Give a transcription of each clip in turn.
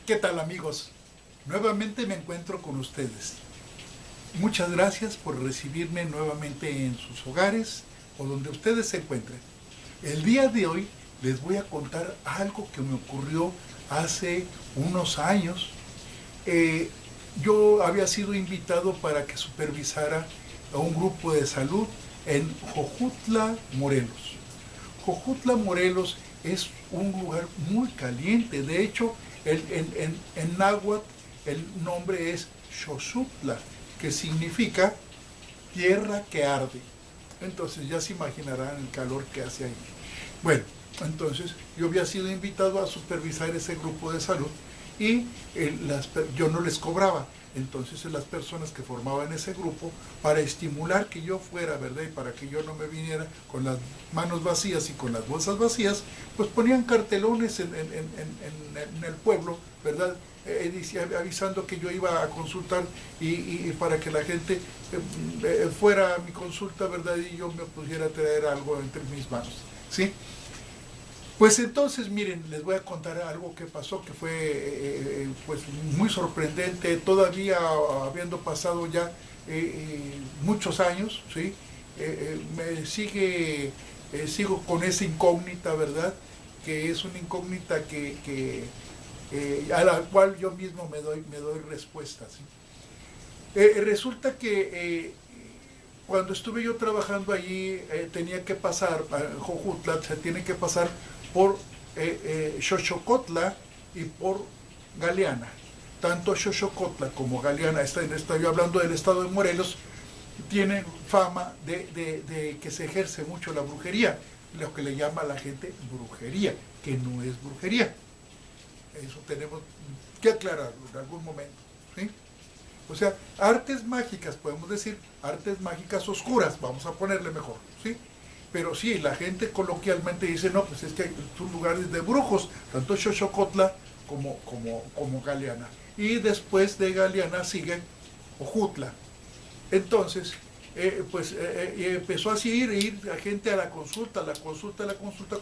¿Qué tal, amigos? Nuevamente me encuentro con ustedes. Muchas gracias por recibirme nuevamente en sus hogares o donde ustedes se encuentren. El día de hoy les voy a contar algo que me ocurrió hace unos años. Yo había sido invitado para que supervisara a un grupo de salud en Jojutla, Morelos. Jojutla, Morelos es un lugar muy caliente. De hecho, en náhuatl el nombre es Xochutla, que significa tierra que arde. Entonces ya se imaginarán el calor que hace ahí. Bueno, entonces yo había sido invitado a supervisar ese grupo de salud y yo no les cobraba. Entonces las personas que formaban ese grupo, para estimular que yo fuera, ¿verdad? Y para que yo no me viniera con las manos vacías y con las bolsas vacías, pues ponían cartelones en el pueblo, ¿verdad? Avisando que yo iba a consultar y para que la gente fuera a mi consulta, ¿verdad? Y yo me pudiera traer algo entre mis manos, ¿sí? Pues entonces, miren, les voy a contar algo que pasó que fue pues muy sorprendente, todavía habiendo pasado ya muchos años, ¿sí? Sigo con esa incógnita, ¿verdad? Que es una incógnita a la cual yo mismo me doy respuesta, ¿sí? Resulta que cuando estuve yo trabajando allí, tenía que pasar, en Jojutla, se tiene que pasar por Xochocotla y por Galeana. Tanto Xochocotla como Galeana, estoy yo hablando del estado de Morelos, tienen fama de que se ejerce mucho la brujería, lo que le llama a la gente brujería, que no es brujería. Eso tenemos que aclararlo en algún momento, ¿sí? O sea, artes mágicas, podemos decir, artes mágicas oscuras, vamos a ponerle mejor, ¿sí? Pero sí, la gente coloquialmente dice, no, pues es que son lugares de brujos, tanto Xochocotla como Galeana. Y después de Galeana sigue Jojutla. Entonces, empezó así ir la gente a la consulta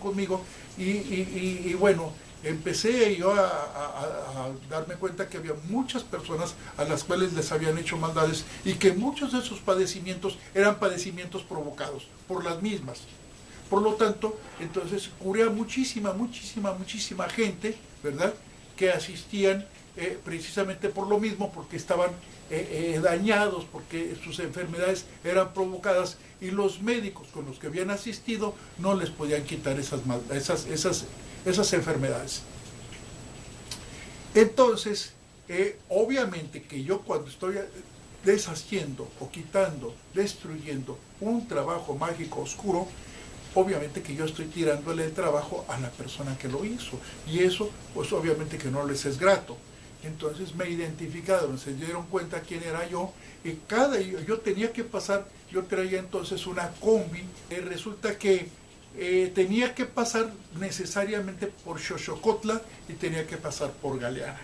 conmigo y bueno, empecé yo a darme cuenta que había muchas personas a las cuales les habían hecho maldades y que muchos de esos padecimientos eran padecimientos provocados por las mismas. Por lo tanto, entonces curé a muchísima gente, ¿verdad?, que asistían precisamente por lo mismo, porque estaban dañados, porque sus enfermedades eran provocadas y los médicos con los que habían asistido no les podían quitar esas enfermedades. Entonces, obviamente que yo cuando estoy deshaciendo o quitando, destruyendo un trabajo mágico oscuro, obviamente que yo estoy tirándole el trabajo a la persona que lo hizo, y eso pues obviamente que no les es grato. Entonces me identificaron, se dieron cuenta quién era yo, y yo tenía que pasar, yo traía entonces una combi, resulta que tenía que pasar necesariamente por Xochocotla y tenía que pasar por Galeana.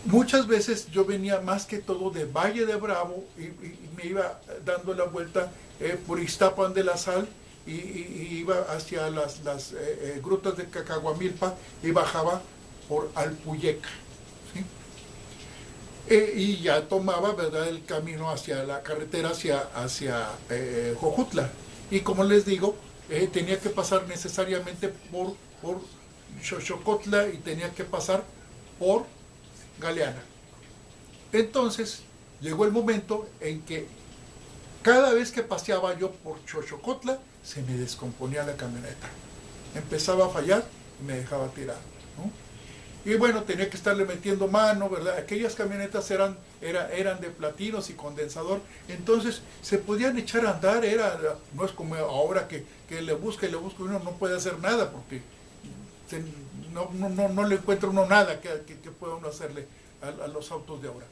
Muchas veces yo venía más que todo de Valle de Bravo y me iba dando la vuelta por Ixtapan de la Sal y iba hacia las grutas de Cacahuamilpa y bajaba por Alpuyeca, ¿sí? Y ya tomaba, ¿verdad?, el camino hacia la carretera hacia Jojutla. Y como les digo, tenía que pasar necesariamente por Xochocotla y tenía que pasar por Galeana. Entonces llegó el momento en que cada vez que paseaba yo por Xochocotla se me descomponía la camioneta, empezaba a fallar y me dejaba tirar, ¿no? Y bueno, tenía que estarle metiendo mano, ¿verdad? Aquellas camionetas eran de platinos y condensador, entonces se podían echar a andar, no es como ahora que le busca y uno no puede hacer nada porque no le encuentra uno nada que pueda uno hacerle a los autos de ahora.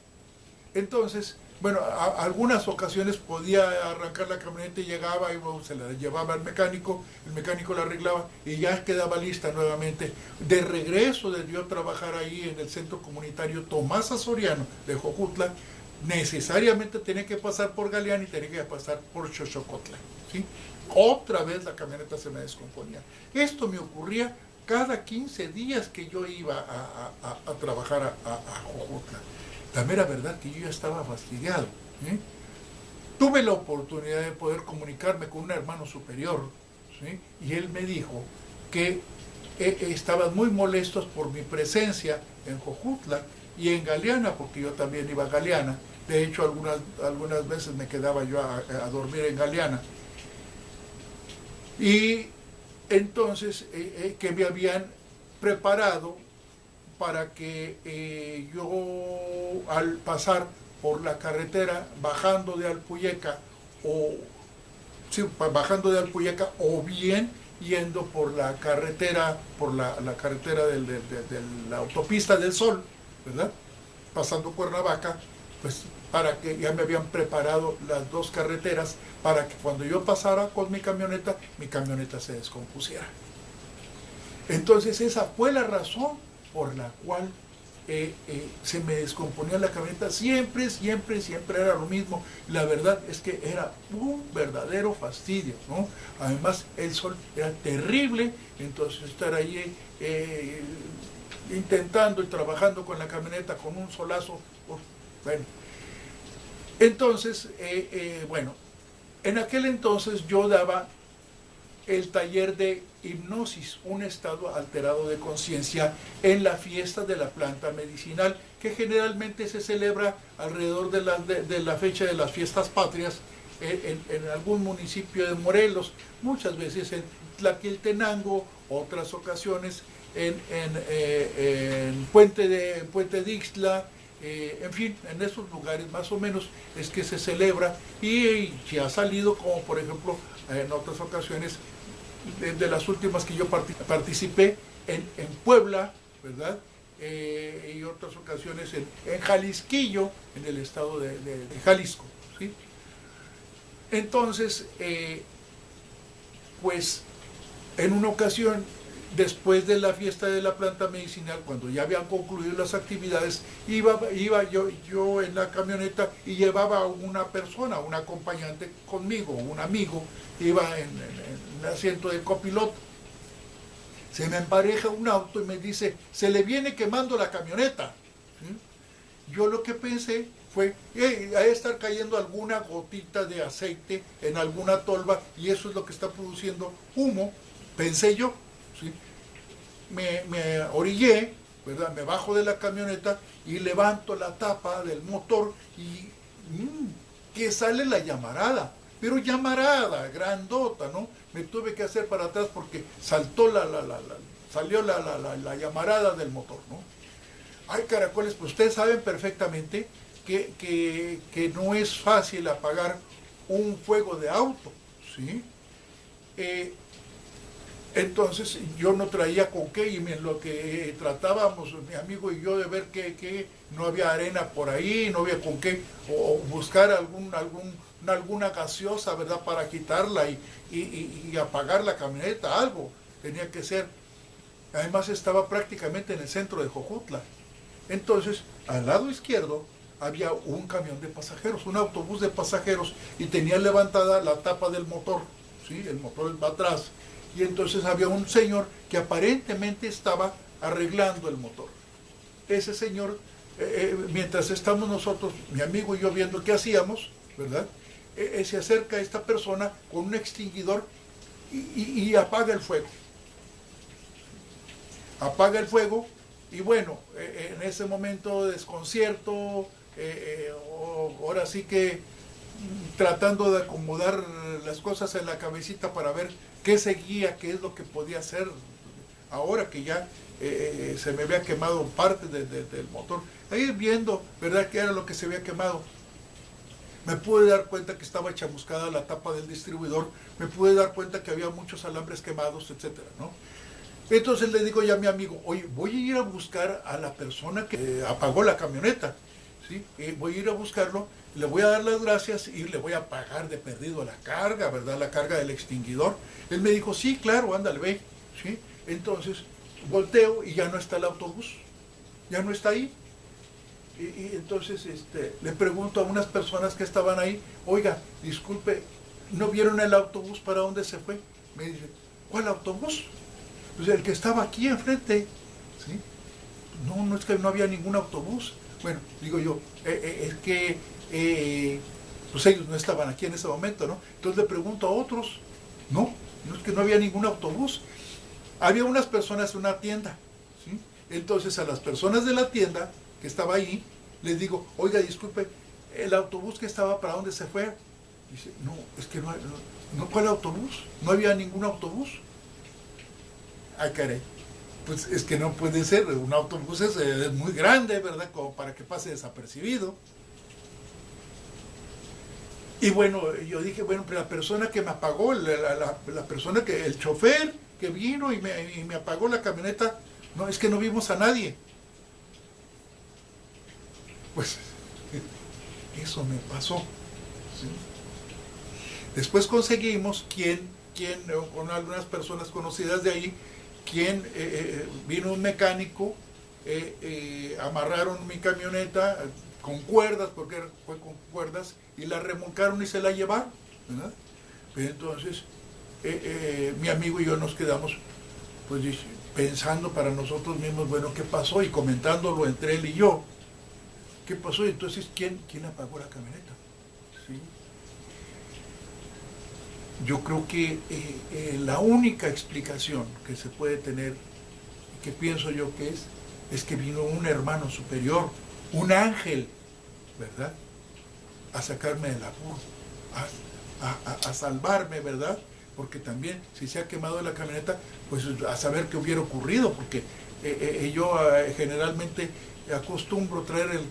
Entonces, bueno, algunas ocasiones podía arrancar la camioneta y llegaba y bueno, se la llevaba al mecánico, el mecánico la arreglaba y ya quedaba lista nuevamente. De regreso de yo trabajar ahí en el centro comunitario Tomás Azoriano de Jojutla, necesariamente tenía que pasar por Galeana y tenía que pasar por Xochocotla, ¿sí? Otra vez la camioneta se me descomponía. Esto me ocurría cada 15 días que yo iba a trabajar a Jojutla. La mera verdad que yo ya estaba fastidiado. ¿Sí? Tuve la oportunidad de poder comunicarme con un hermano superior, ¿sí? Y él me dijo que estaban muy molestos por mi presencia en Jojutla y en Galeana, porque yo también iba a Galeana. De hecho, algunas veces me quedaba yo a dormir en Galeana. Y entonces que me habían preparado para que yo, al pasar por la carretera bajando de Alpuyeca, bajando de Alpuyeca, o bien yendo por la carretera, la carretera de la autopista del Sol, ¿verdad? Pasando Cuernavaca, pues para que ya me habían preparado las dos carreteras para que cuando yo pasara con mi camioneta se descompusiera. Entonces esa fue la razón por la cual se me descomponía la camioneta. Siempre era lo mismo. La verdad es que era un verdadero fastidio, ¿no? Además el sol era terrible, entonces estar ahí intentando y trabajando con la camioneta con un solazo, bueno. Entonces, bueno, en aquel entonces yo daba el taller de hipnosis, un estado alterado de conciencia, en la fiesta de la planta medicinal, que generalmente se celebra alrededor de la fecha de las fiestas patrias en algún municipio de Morelos, muchas veces en Tlaquiltenango, otras ocasiones en Puente de Ixtla, en fin, en esos lugares más o menos es que se celebra, y ya ha salido, como por ejemplo en otras ocasiones, de las últimas que yo participé en Puebla, ¿verdad? Y otras ocasiones en Jalisquillo, en el estado de Jalisco, ¿sí? Entonces, pues en una ocasión, después de la fiesta de la planta medicinal, cuando ya habían concluido las actividades, iba yo en la camioneta y llevaba a una persona, un acompañante conmigo, un amigo, iba en el asiento de copiloto. Se me empareja un auto y me dice, se le viene quemando la camioneta. ¿Sí? Yo lo que pensé fue, ha de estar cayendo alguna gotita de aceite en alguna tolva y eso es lo que está produciendo humo, pensé yo. ¿Sí? Me orillé, ¿verdad? Me bajo de la camioneta y levanto la tapa del motor y que sale la llamarada, pero llamarada, grandota, ¿no? Me tuve que hacer para atrás porque saltó salió la llamarada del motor, ¿no? Ay, caracoles, pues ustedes saben perfectamente que no es fácil apagar un fuego de auto, ¿sí? Entonces yo no traía con qué, y en lo que tratábamos mi amigo y yo de ver que no había arena por ahí, no había con qué, o buscar alguna gaseosa, ¿verdad?, para quitarla y apagar la camioneta, algo tenía que ser. Además estaba prácticamente en el centro de Jojutla. Entonces, al lado izquierdo había un camión de pasajeros, un autobús de pasajeros, y tenía levantada la tapa del motor, ¿sí? El motor va atrás. Y entonces había un señor que aparentemente estaba arreglando el motor. Ese señor, mientras estamos nosotros, mi amigo y yo, viendo qué hacíamos, ¿verdad? Se acerca a esta persona con un extinguidor y apaga el fuego. Apaga el fuego y bueno, en ese momento de desconcierto, ahora sí que tratando de acomodar las cosas en la cabecita para ver qué seguía, qué es lo que podía hacer, ahora que ya se me había quemado parte del motor. Ahí viendo, ¿verdad?, qué era lo que se había quemado. Me pude dar cuenta que estaba chamuscada la tapa del distribuidor, me pude dar cuenta que había muchos alambres quemados, etcétera, ¿no? Entonces le digo ya a mi amigo, oye, voy a ir a buscar a la persona que apagó la camioneta, ¿sí? Voy a ir a buscarlo, le voy a dar las gracias y le voy a pagar de perdido la carga, ¿verdad?, la carga del extinguidor. Él me dijo, sí, claro, ándale, ve, ¿sí? Entonces volteo y ya no está el autobús, ya no está ahí. Y entonces le pregunto a unas personas que estaban ahí, oiga, disculpe, ¿no vieron el autobús para dónde se fue? Me dice, ¿cuál autobús? Pues el que estaba aquí enfrente, ¿sí? No es que no había ningún autobús. Bueno, digo yo, es que pues ellos no estaban aquí en ese momento, ¿no? Entonces le pregunto a otros, no es que no había ningún autobús. Había unas personas en una tienda, ¿sí? Entonces a las personas de la tienda que estaba ahí, les digo, oiga, disculpe, el autobús que estaba, ¿para dónde se fue? Dice, no, es que ¿cuál autobús? No había ningún autobús. Ah, caray. Pues es que no puede ser, un autobús es muy grande, ¿verdad? Como para que pase desapercibido. Y bueno, yo dije, bueno, pero la persona que me apagó, la persona el chofer que vino y me apagó la camioneta, no, es que no vimos a nadie. Pues eso me pasó, ¿sí? Después conseguimos con algunas personas conocidas de ahí, vino un mecánico, amarraron mi camioneta con cuerdas, porque fue con cuerdas, y la remolcaron y se la llevaron, ¿verdad? Entonces, mi amigo y yo nos quedamos, pues, pensando para nosotros mismos, bueno, ¿qué pasó? Y comentándolo entre él y yo, ¿qué pasó? Y entonces, ¿quién apagó la camioneta? ¿Sí? Yo creo que la única explicación que se puede tener, que pienso yo que es que vino un hermano superior, un ángel, ¿verdad?, a sacarme del apuro, a salvarme, ¿verdad? Porque también, si se ha quemado la camioneta, pues a saber qué hubiera ocurrido, porque yo generalmente acostumbro traer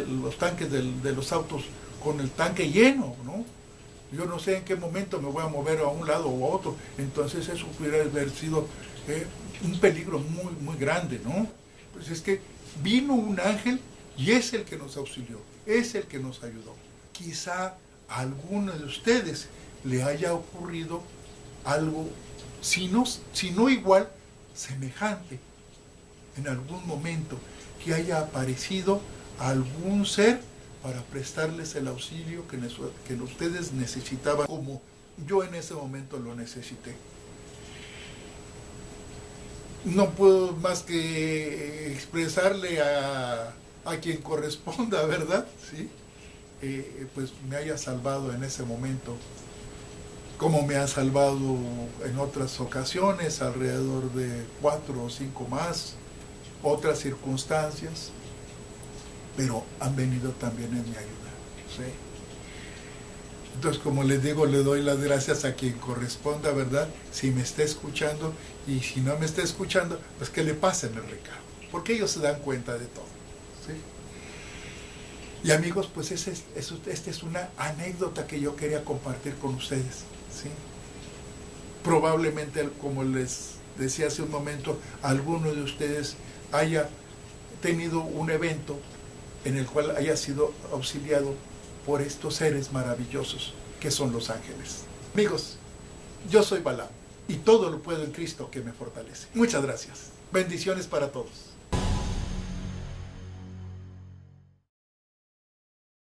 los tanques de los autos con el tanque lleno, ¿no? Yo no sé en qué momento me voy a mover a un lado o a otro, entonces eso pudiera haber sido un peligro muy, muy grande, ¿no? Pues es que vino un ángel y es el que nos auxilió, es el que nos ayudó. Quizá a alguno de ustedes le haya ocurrido algo, si no igual, semejante, en algún momento, que haya aparecido algún ser para prestarles el auxilio que ustedes necesitaban, como yo en ese momento lo necesité. No puedo más que expresarle a quien corresponda, ¿verdad? ¿Sí? Pues me haya salvado en ese momento, como me ha salvado en otras ocasiones, alrededor de 4 o 5 más, otras circunstancias, pero han venido también en mi ayuda, ¿sí? Entonces, como les digo, le doy las gracias a quien corresponda, ¿verdad? Si me está escuchando, y si no me está escuchando, pues que le pasen el recado, porque ellos se dan cuenta de todo, ¿sí? Y amigos, pues esta es una anécdota que yo quería compartir con ustedes, ¿sí? Probablemente, como les decía hace un momento, alguno de ustedes haya tenido un evento en el cual haya sido auxiliado por estos seres maravillosos que son los ángeles. Amigos, yo soy Balaam y todo lo puedo en Cristo que me fortalece. Muchas gracias. Bendiciones para todos.